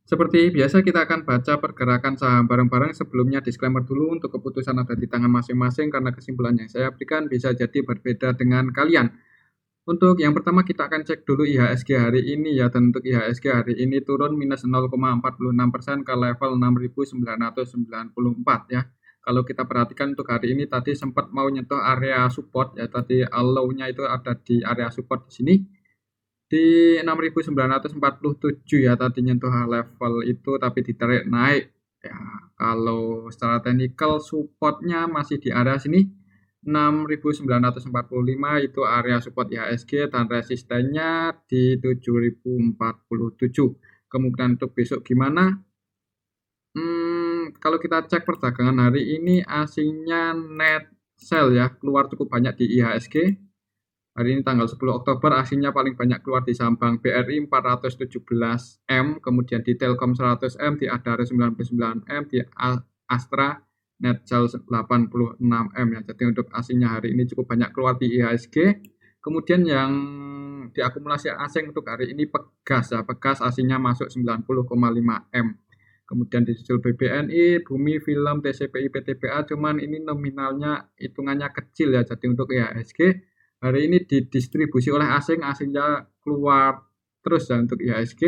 Seperti biasa kita akan baca pergerakan saham bareng-bareng. Sebelumnya disclaimer dulu, untuk keputusan ada di tangan masing-masing karena kesimpulan yang saya berikan bisa jadi berbeda dengan kalian. Untuk yang pertama kita akan cek dulu IHSG hari ini ya, dan untuk IHSG hari ini turun minus 0,46% ke level 6.994 ya. Kalau kita perhatikan untuk hari ini tadi sempat mau nyentuh area support ya, tadi low-nya itu ada di area support di sini di 6.947 ya, tadi nyentuh level itu tapi ditarik naik ya. Kalau secara teknikal supportnya masih di area sini 6.945 itu area support IHSG, dan resistennya di 7.047. Kemudian untuk besok gimana? Kalau kita cek perdagangan hari ini asingnya net sell ya, keluar cukup banyak di IHSG. Hari ini tanggal 10 Oktober asingnya paling banyak keluar di saham Bank BRI 417 M, kemudian di Telkom 100 M, di Adara 99 M, di Astra net sell 86 M ya. Jadi untuk asingnya hari ini cukup banyak keluar di IHSG. Kemudian yang diakumulasi asing untuk hari ini Pegas ya, Pegas asingnya masuk 90,5 M. Kemudian disusul BBNI, Bumi, Film, TCPI, PTBA, cuman ini nominalnya hitungannya kecil ya. Jadi untuk IHSG hari ini didistribusi oleh asing, asingnya keluar terus ya untuk IHSG.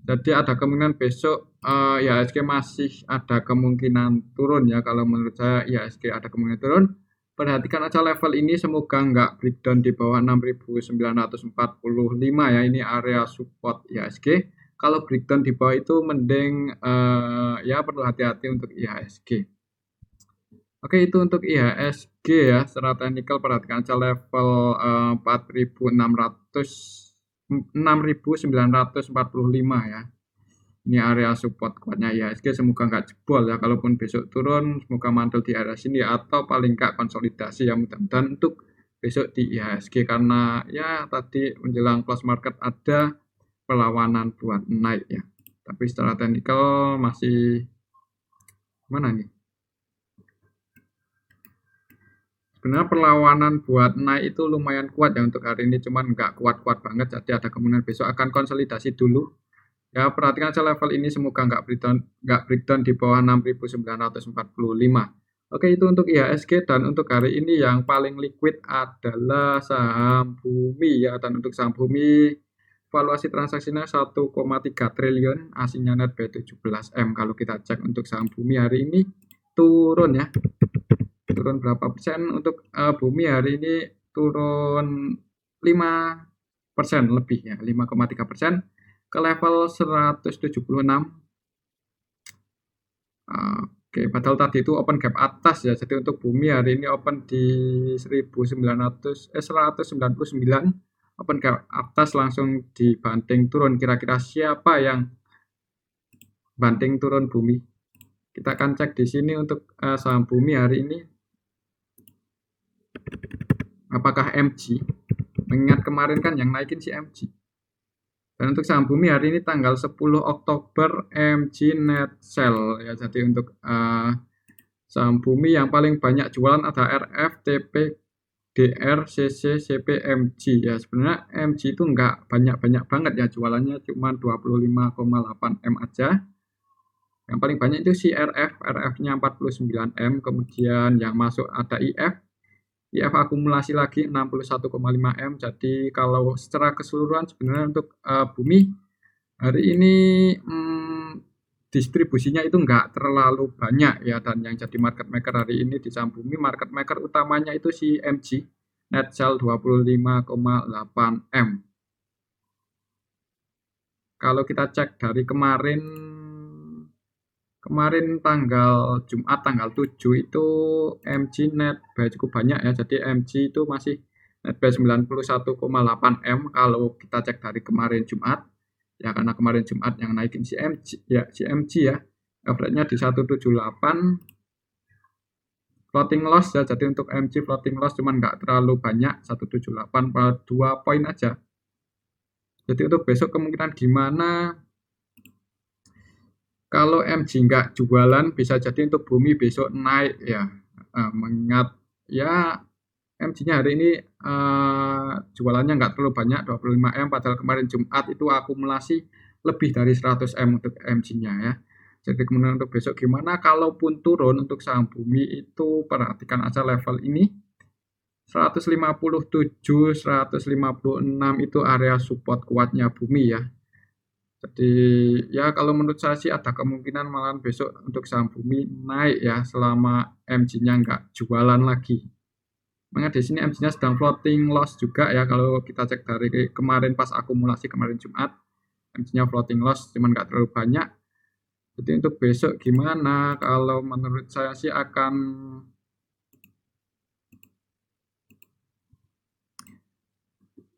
Jadi ada kemungkinan besok IHSG masih ada kemungkinan turun ya. Kalau menurut saya IHSG ada kemungkinan turun. Perhatikan aja level ini, semoga nggak breakdown di bawah 6.945 ya. Ini area support IHSG. Kalau breakdown di bawah itu mending ya perlu hati-hati untuk IHSG. Oke, itu untuk IHSG ya. Secara teknikal perhatikan aja level 6.945 ya. Ini area support kuatnya IHSG, semoga nggak jebol ya. Kalaupun besok turun, semoga mantul di area sini atau paling nggak konsolidasi ya, mudah-mudahan untuk besok di IHSG, karena ya tadi menjelang close market ada perlawanan buat naik ya. Tapi secara teknikal masih mana nih? Sebenarnya perlawanan buat naik itu lumayan kuat ya untuk hari ini, cuman nggak kuat-kuat banget, jadi ada kemungkinan besok akan konsolidasi dulu. Ya, perhatikan aja level ini, semoga nggak breakdown di bawah 6.945. Oke, itu untuk IHSG. Dan untuk hari ini yang paling liquid adalah saham Bumi ya. Dan untuk saham Bumi valuasi transaksinya 1,3 triliun, asingnya net by 17 M. Kalau kita cek untuk saham Bumi hari ini turun ya. Turun berapa persen untuk Bumi hari ini? Turun 5% lebih ya, 5,3% ke level 176. Oke, padahal tadi itu open gap atas ya. Jadi untuk Bumi hari ini open di 199, open gap atas langsung dibanting turun. Kira-kira siapa yang banting turun Bumi? Kita akan cek di sini untuk saham Bumi hari ini. Apakah MG? Mengingat kemarin kan yang naikin si MG. Dan untuk saham Bumi hari ini tanggal 10 Oktober MG net sell ya. Jadi untuk saham Bumi yang paling banyak jualan ada RF, TP, DR, CC, CP, MG ya. Sebenarnya MG itu nggak banyak-banyak banget ya jualannya, cuma 25,8 M aja. Yang paling banyak itu si RF-nya 49 M. Kemudian yang masuk ada IF akumulasi lagi 61,5 M. Jadi kalau secara keseluruhan sebenarnya untuk Bumi hari ini distribusinya itu nggak terlalu banyak ya. Dan yang jadi market maker hari ini di saham Bumi, market maker utamanya itu si MG net sell 25,8 M. Kalau kita cek dari kemarin tanggal Jumat tanggal 7 itu MG net buy cukup banyak ya. Jadi MG itu masih net buy 91,8 M kalau kita cek dari kemarin Jumat. Ya karena kemarin Jumat yang naikin si MG ya. Average-nya di 178. Floating loss ya. Jadi untuk MG floating loss cuman nggak terlalu banyak, 178 per 2 poin aja. Jadi untuk besok kemungkinan gimana? Kalau MG nggak jualan, bisa jadi untuk Bumi besok naik ya. Mengingat ya MG-nya hari ini jualannya nggak terlalu banyak, 25 M, padahal kemarin Jumat itu akumulasi lebih dari 100 M untuk MG-nya ya. Jadi kemudian untuk besok gimana, kalaupun turun untuk saham Bumi itu perhatikan aja level ini 157, 156 itu area support kuatnya Bumi ya. Jadi ya kalau menurut saya sih ada kemungkinan malahan besok untuk saham Bumi naik ya selama MG-nya nggak jualan lagi. Makanya di sini MG-nya sedang floating loss juga ya, kalau kita cek dari kemarin pas akumulasi kemarin Jumat, MG-nya floating loss cuman nggak terlalu banyak. Jadi untuk besok gimana? Kalau menurut saya sih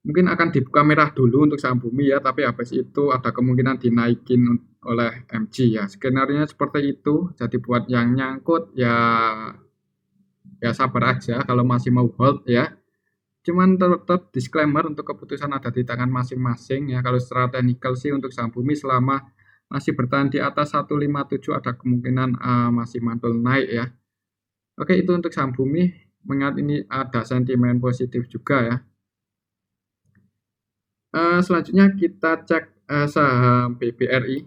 mungkin akan dibuka merah dulu untuk saham Bumi ya, tapi habis itu ada kemungkinan dinaikin oleh MG ya. Skenario seperti itu. Jadi buat yang nyangkut ya sabar aja kalau masih mau hold ya. Cuman tetap disclaimer untuk keputusan ada di tangan masing-masing ya. Kalau secara teknikal sih untuk saham Bumi selama masih bertahan di atas 157 ada kemungkinan masih mantul naik ya. Oke, itu untuk saham Bumi. Mengingat ini ada sentimen positif juga ya. Selanjutnya kita cek saham BBRI.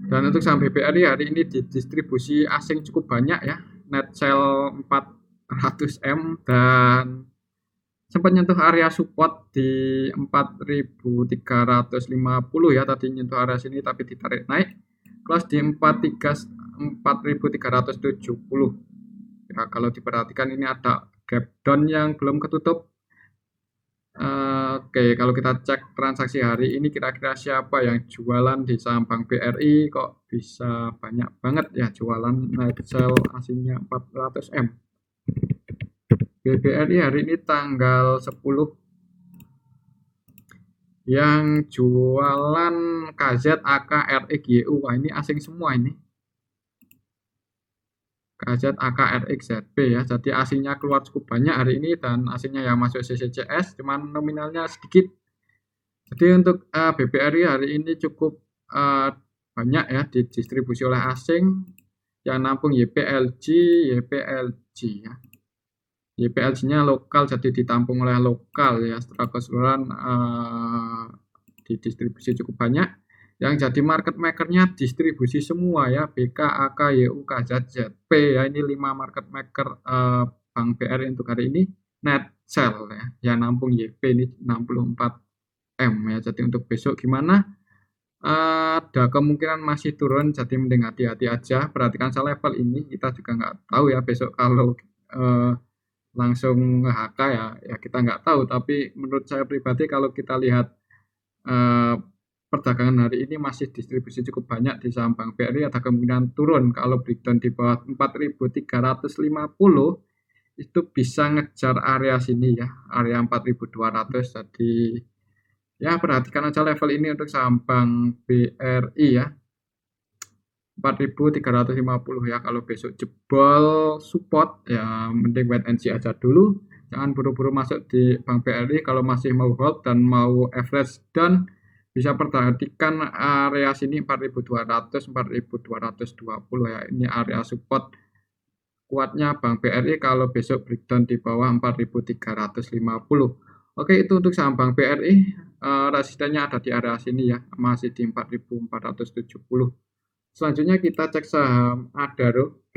Dan untuk saham BBRI hari ini didistribusi asing cukup banyak ya. Net sell 400 M dan sempat nyentuh area support di 4.350 ya, tadi nyentuh area sini tapi ditarik naik, close di 4.370 ya. Kalau diperhatikan ini ada gap down yang belum ketutup. Oke, kalau kita cek transaksi hari ini kira-kira siapa yang jualan di saham Bank BRI kok bisa banyak banget ya jualan net sell asingnya 400 M. BBRI hari ini tanggal 10 yang jualan KZ, AK, RX, YU. Wah, ini asing semua ini. KZ, AK, RX, ZB ya. Jadi asingnya keluar cukup banyak hari ini dan asingnya yang masuk CCCS cuman nominalnya sedikit. Jadi untuk BBRI hari ini cukup banyak ya didistribusi oleh asing yang nampung YPLG ya. YPLG-nya lokal jadi ditampung oleh lokal ya, secara keseluruhan didistribusi cukup banyak. Yang jadi market maker-nya distribusi semua ya, BK, AK, YU, KZ, ZP ya. Ini 5 market maker Bank BRI untuk hari ini net sell ya. Yang nampung YP ini 64 M ya. Jadi untuk besok gimana? Ada kemungkinan masih turun, jadi mending hati-hati aja. Perhatikan saya level ini, kita juga nggak tahu ya besok kalau langsung nge-HK ya kita nggak tahu. Tapi menurut saya pribadi kalau kita lihat perdagangan hari ini masih distribusi cukup banyak di saham Bank BRI, ada kemungkinan turun. Kalau breakdown di bawah 4.350 itu bisa ngejar area sini ya, area 4.200. Jadi ya perhatikan aja level ini untuk saham Bank BRI ya, 4.350 ya. Kalau besok jebol support ya mending wait and see aja dulu, jangan buru-buru masuk di Bank BRI. Kalau masih mau hold dan mau average down bisa perhatikan area sini 4.200, 4.220 ya. Ini area support kuatnya Bank BRI kalau besok breakdown di bawah 4.350. Oke, itu untuk saham Bank BRI. Resistennya ada di area sini ya, masih di 4.470. Selanjutnya kita cek saham Adaro.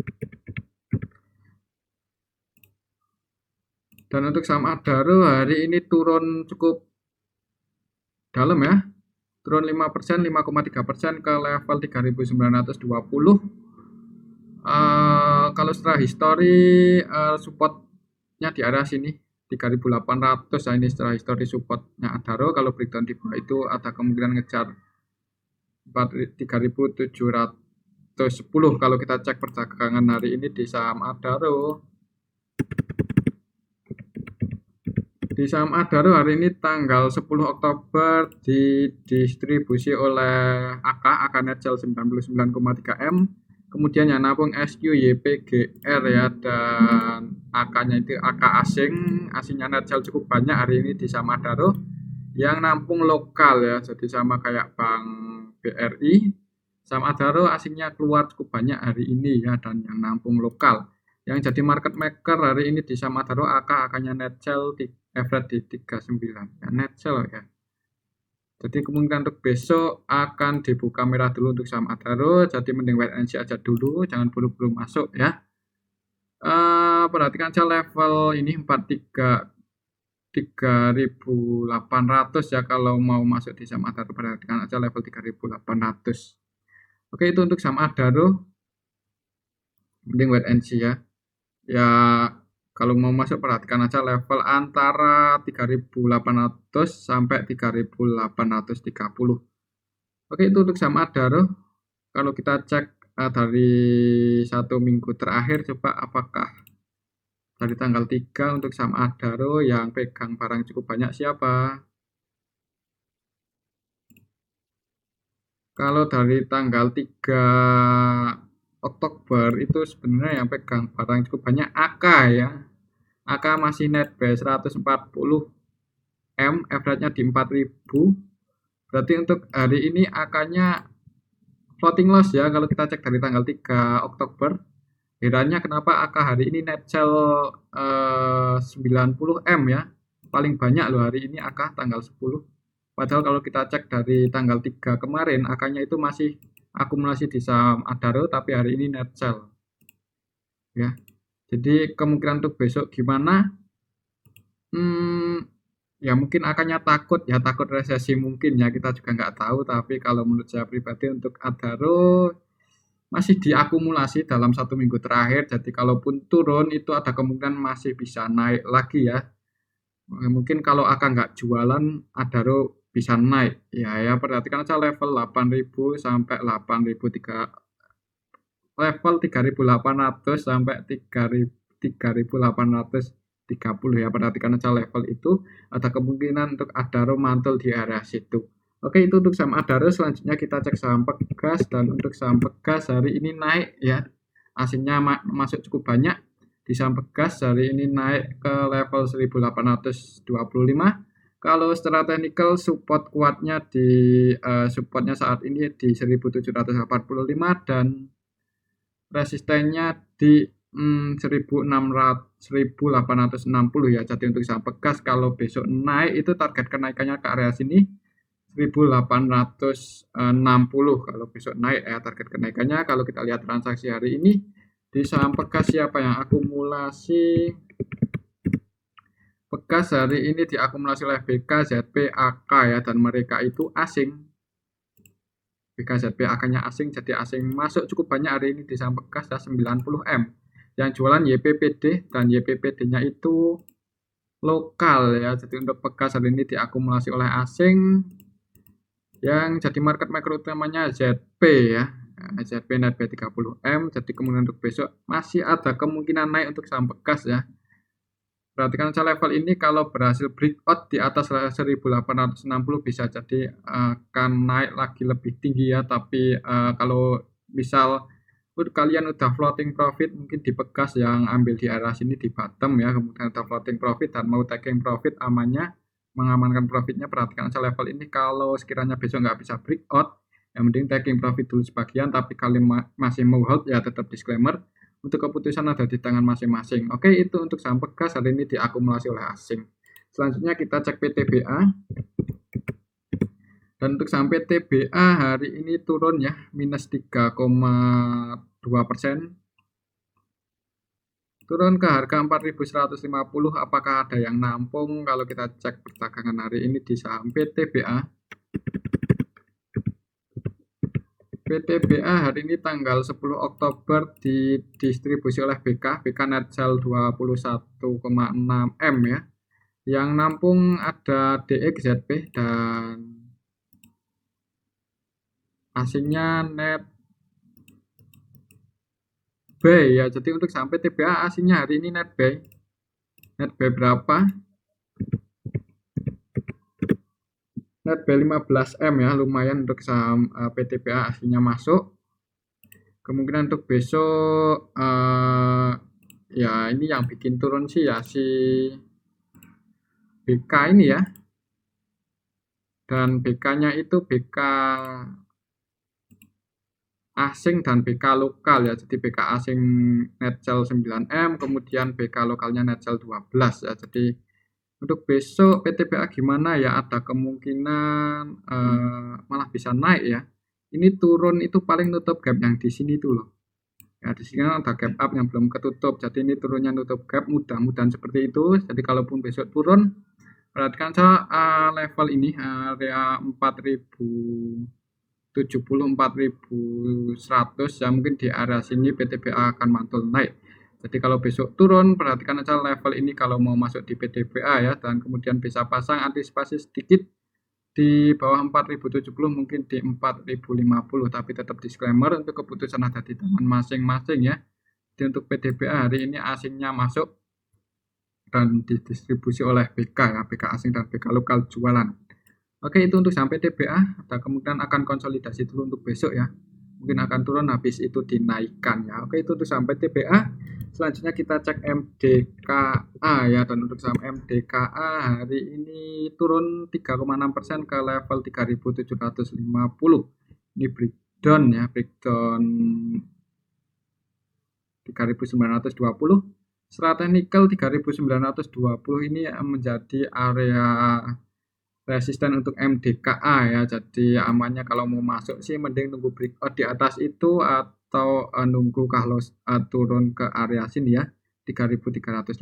Dan untuk saham Adaro hari ini turun cukup dalam ya. Turun 5%, 5,3% ke level 3.920. Kalau setelah histori supportnya di area sini 3.800 ya, ini setelah histori supportnya Adaro. Kalau breakdown di bawah itu ada kemungkinan ngejar 3.710. Kalau kita cek perdagangan hari ini di saham Adaro. Di saham Adaro hari ini tanggal 10 Oktober didistribusi oleh AK net sell 99,3 M. Kemudian yang nampung SQ, YPGR ya, dan AK-nya itu AK asingnya net sell cukup banyak hari ini di saham Adaro. Yang nampung lokal ya, jadi sama kayak Bank BRI. Saham Adaro asingnya keluar cukup banyak hari ini ya, dan yang nampung lokal. Yang jadi market maker hari ini di saham Adaro AK-nya net sell di average di 39 ya, net sell ya. Jadi kemungkinan untuk besok akan dibuka merah dulu untuk saham Adaro, jadi mending wait and see aja dulu, jangan buru-buru masuk ya. Perhatikan aja level ini 3.800 ya, kalau mau masuk di saham Adaro perhatikan aja level 3.800. Oke, itu untuk saham Adaro, mending wait and see ya. Ya, kalau mau masuk perhatikan aja level antara 3.800 sampai 3.830. Oke, itu untuk saham Adaro. Kalau kita cek dari 1 minggu terakhir, coba apakah dari tanggal 3 untuk saham Adaro yang pegang barang cukup banyak siapa? Kalau dari tanggal 3 Oktober itu sebenarnya yang pegang barang cukup banyak AK ya. AK masih net buy 140 M, average-nya di 4000. Berarti untuk hari ini AK-nya floating loss ya. Kalau kita cek dari tanggal 3 Oktober, herannya kenapa AK hari ini net sell 90 M ya. Paling banyak loh hari ini AK tanggal 10. Padahal kalau kita cek dari tanggal 3 kemarin, AK-nya itu masih akumulasi di saham Adaro, tapi hari ini net sell ya. Jadi kemungkinan untuk besok gimana? Ya mungkin akannya takut ya, takut resesi mungkin ya, kita juga nggak tahu. Tapi kalau menurut saya pribadi untuk Adaro masih diakumulasi dalam 1 minggu terakhir, jadi kalaupun turun itu ada kemungkinan masih bisa naik lagi ya. Mungkin kalau akan nggak jualan Adaro bisa naik ya, perhatikan aja level 8.000 sampai 3.800 sampai 3.830 ya, perhatikan aja level itu, ada kemungkinan untuk Adaro mantul di area situ. Oke, itu untuk saham Adaro. Selanjutnya kita cek saham Pegas, dan untuk saham Pegas hari ini naik ya, asingnya masuk cukup banyak di saham Pegas. Hari ini naik ke level 1825. Kalau secara teknikal support kuatnya di supportnya saat ini di 1785 dan resistennya di 1860 ya. Jadi untuk saham Pegas kalau besok naik itu target kenaikannya ke area sini 1860 kalau besok naik ya, target kenaikannya. Kalau kita lihat transaksi hari ini di saham Pegas, siapa yang akumulasi? Pegas hari ini diakumulasi oleh BKZP, AK ya, dan mereka itu asing. BKZP AK-nya asing, jadi asing masuk cukup banyak hari ini di saham Pegas ya, 90 M. Yang jualan YPPD, dan YPPD-nya itu lokal ya. Jadi untuk Pegas hari ini diakumulasi oleh asing. Yang jadi market maker utamanya ZP ya. ZP net buy 30 M. Jadi kemudian untuk besok masih ada kemungkinan naik untuk saham Pegas ya. Perhatikan aja level ini, kalau berhasil breakout di atas 1860 bisa jadi akan naik lagi lebih tinggi ya. Tapi kalau misal kalian udah floating profit, mungkin di Pegas yang ambil di area sini di bottom ya, kemudian udah floating profit dan mau taking profit amannya, mengamankan profitnya, perhatikan aja level ini. Kalau sekiranya besok nggak bisa breakout, yang mending taking profit dulu sebagian, tapi kalian masih mau hold ya tetap disclaimer, untuk keputusan ada di tangan masing-masing. Oke, itu untuk saham Pegas hari ini diakumulasi oleh asing. Selanjutnya kita cek PTBA. Dan untuk saham PTBA hari ini turun ya, minus 3,2%. Turun ke harga 4.150. Apakah ada yang nampung? Kalau kita cek perdagangan hari ini di saham PTBA. PTBA hari ini tanggal 10 Oktober didistribusi oleh BK net sell 21,6 M ya. Yang nampung ada DXZP dan asingnya net buy ya. Jadi untuk sampai TBA asingnya hari ini net buy. Net buy berapa? Net buy 15 M ya, lumayan untuk saham PTBA aslinya masuk. Kemungkinan untuk besok ya ini yang bikin turun sih ya si BK ini ya. Dan BK-nya itu BK asing dan BK lokal ya. Jadi BK asing net sell 9M, kemudian BK lokalnya net sell 12 ya. Jadi untuk besok PTBA gimana ya? Ada kemungkinan malah bisa naik ya. Ini turun itu paling nutup gap yang di sini tuh loh. Ya, di sini kan ada gap up yang belum ketutup. Jadi ini turunnya nutup gap, mudah-mudahan seperti itu. Jadi kalaupun besok turun, perhatikan saja level ini area 4070, 4100 ya, mungkin di area sini PTBA akan mantul naik. Jadi kalau besok turun, perhatikan aja level ini kalau mau masuk di PTBA ya, dan kemudian bisa pasang antisipasi sedikit di bawah 4070, mungkin di 4050, tapi tetap disclaimer untuk keputusan ada di tangan masing-masing ya. Jadi untuk PTBA hari ini asingnya masuk dan didistribusi oleh BK ya, BK asing dan BK lokal jualan. Oke, itu untuk sampai TBA, ada kemungkinan akan konsolidasi dulu untuk besok ya. Mungkin akan turun habis itu dinaikkan ya. Oke, itu untuk sampai TBA. Selanjutnya kita cek MDKA ya, dan untuk saham MDKA hari ini turun 3,6% ke level 3750. Ini breakdown ya, breakdown 3920. Secara teknikal 3920 ini menjadi area resisten untuk MDKA ya. Jadi amannya kalau mau masuk sih mending nunggu breakout di atas itu atau nunggu kalau turun ke area sini ya 3350.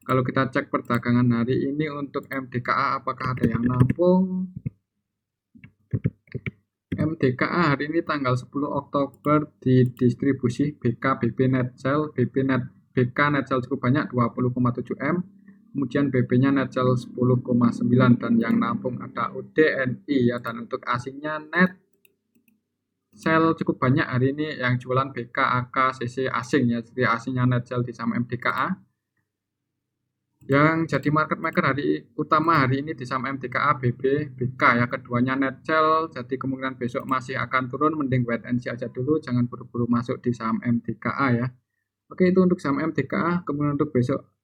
Kalau kita cek perdagangan hari ini untuk MDKA apakah ada yang nampung? MDKA hari ini tanggal 10 Oktober di distribusi BK BB net sell, BK net sell cukup banyak 20,7 M. Kemudian BB-nya net sell 10,9 dan yang nampung ada UDNI ya, dan untuk asingnya net sell cukup banyak hari ini yang jualan BK, AK, CC asing ya. Jadi asingnya net sell di saham MDKA. Yang jadi market maker hari utama hari ini di saham MDKA, BB, BK ya, keduanya net sell. Jadi kemungkinan besok masih akan turun, mending wait and see aja dulu, jangan buru-buru masuk di saham MDKA ya. Oke, itu untuk saham MDKA. Kemudian untuk besok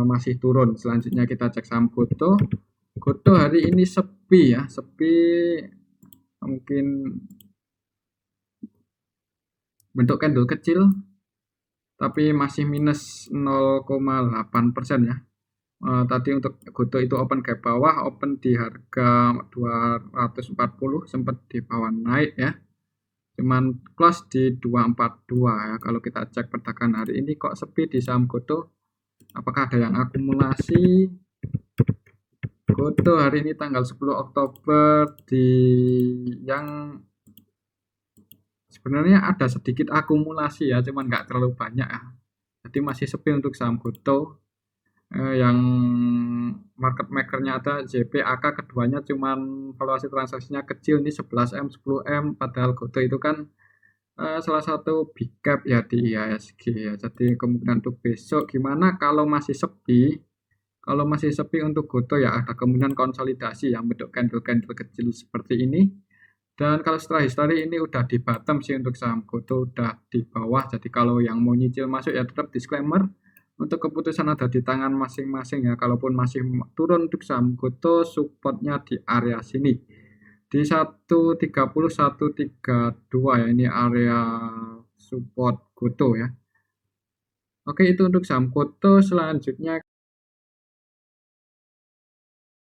masih turun. Selanjutnya kita cek saham Goto. Goto hari ini sepi ya, sepi, mungkin bentuk candle kecil, tapi masih minus 0,8% ya. Tadi untuk Goto itu open gap bawah, open di harga 240, sempat di bawah naik ya. Cuman close di 242 ya. Kalau kita cek perdagangan hari ini kok sepi di saham Goto. Apakah ada yang akumulasi? Goto hari ini tanggal 10 Oktober di yang sebenarnya ada sedikit akumulasi ya, cuman nggak terlalu banyak ya. Jadi masih sepi untuk saham Goto. Yang market makernya ada JPAK, keduanya cuman valuasi transaksinya kecil, ini 11M, 10M, padahal Goto itu kan salah satu big cap ya di IHSG ya. Jadi kemungkinan untuk besok gimana kalau masih sepi? Kalau masih sepi untuk Goto ya ada kemungkinan konsolidasi yang bentuk candle-candle kecil seperti ini. Dan kalau setelah history ini udah di bottom sih untuk saham Goto, udah di bawah. Jadi kalau yang mau nyicil masuk ya tetap disclaimer. Untuk keputusan ada di tangan masing-masing ya. Kalaupun masih turun untuk saham Goto, supportnya di area sini. Di 130, 132 ya, ini area support Goto ya. Oke, itu untuk saham Goto. Selanjutnya